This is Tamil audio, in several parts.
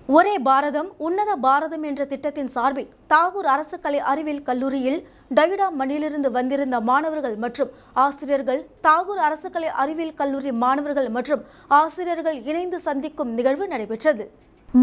ஒரே பாரதம் உன்னத பாரதம் என்ற திட்டத்தின் சார்பில் தாகூர் அரசு கலை அறிவியல் கல்லூரியில் டயுடா மண்ணிலிருந்து வந்திருந்த மாணவர்கள் மற்றும் ஆசிரியர்கள் தாகூர் அரசு கலை அறிவியல் கல்லூரி மாணவர்கள் மற்றும் ஆசிரியர்கள் இணைந்து சந்திக்கும் நிகழ்வு நடைபெற்றது.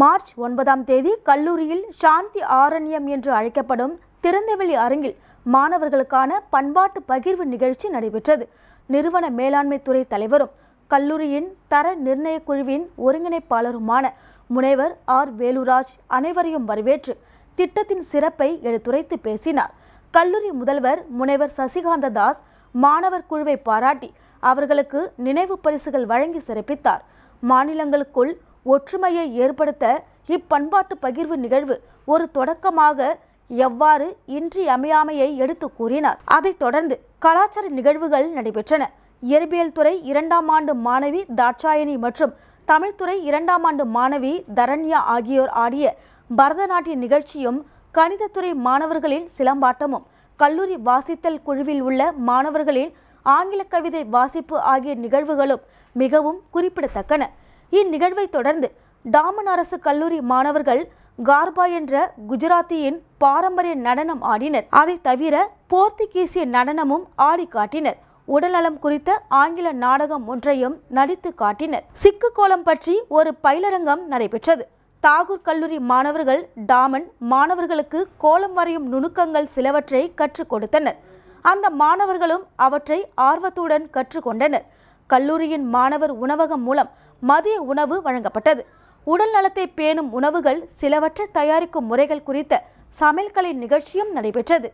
மார்ச் 9ஆம் தேதி கல்லூரியில் சாந்தி ஆரண்யம் என்று அழைக்கப்படும் திறந்தவெளி அரங்கில் மாணவர்களுக்கான பண்பாட்டு பகிர்வு நிகழ்ச்சி நடைபெற்றது. நிறுவன மேலாண்மை துறை தலைவரும் கல்லூரியின் தர நிர்ணய குழுவின் ஒருங்கிணைப்பாளருமான முனைவர் ஆர். வேலுராஜ் அனைவரையும் வரவேற்று திட்டத்தின் சிறப்பை எடுத்துரைத்து பேசினார். கல்லூரி முதல்வர் முனைவர் சசிகாந்த தாஸ் மாணவர் குழுவை பாராட்டி அவர்களுக்கு நினைவு பரிசுகள் வழங்கி சிறப்பித்தார். மாநிலங்களுக்குள் ஒற்றுமையை ஏற்படுத்த இப்பண்பாட்டு பகிர்வு நிகழ்வு ஒரு தொடக்கமாக எவ்வாறு இன்றியமையாமையை எடுத்து கூறினார். அதைத் தொடர்ந்து கலாச்சார நிகழ்வுகள் நடைபெற்றன. இயற்பியல் துறை 2ஆம் ஆண்டு மாணவி தாட்சாயணி மற்றும் தமிழ்துறை 2ஆம் ஆண்டு மாணவி தரண்யா ஆகியோர் ஆடிய பரதநாட்டிய நிகழ்ச்சியும், கணிதத்துறை மாணவர்களின் சிலம்பாட்டமும், கல்லூரி வாசித்தல் குழுவில் உள்ள மாணவர்களின் ஆங்கில கவிதை வாசிப்பு ஆகிய நிகழ்வுகளும் மிகவும் குறிப்பிடத்தக்கன. இந்நிகழ்வை தொடர்ந்து டாமன் அரசு கல்லூரி மாணவர்கள் கார்பா என்ற குஜராத்தியின் பாரம்பரிய நடனம் ஆடினர். அதை தவிர போர்த்துகீசிய நடனமும் ஆடி காட்டினர். உடல்நலம் குறித்த ஆங்கில நாடகம் ஒன்றையும் நடித்து காட்டினர். சிக்கு கோலம் பற்றி ஒரு பயிலரங்கம் நடைபெற்றது. தாகூர் கல்லூரி மாணவர்கள் டாமன் மாணவர்களுக்கு கோலம் வரையும் நுணுக்கங்கள் சிலவற்றை கற்றுக் கொடுத்தனர். அந்த மாணவர்களும் அவற்றை ஆர்வத்துடன் கற்றுக்கொண்டனர். கல்லூரியின் மாணவர் உணவகம் மூலம் மதிய உணவு வழங்கப்பட்டது. உடல் நலத்தை பேணும் உணவுகள் சிலவற்றை தயாரிக்கும் முறைகள் குறித்த சமையல்கலை நிகழ்ச்சியும் நடைபெற்றது.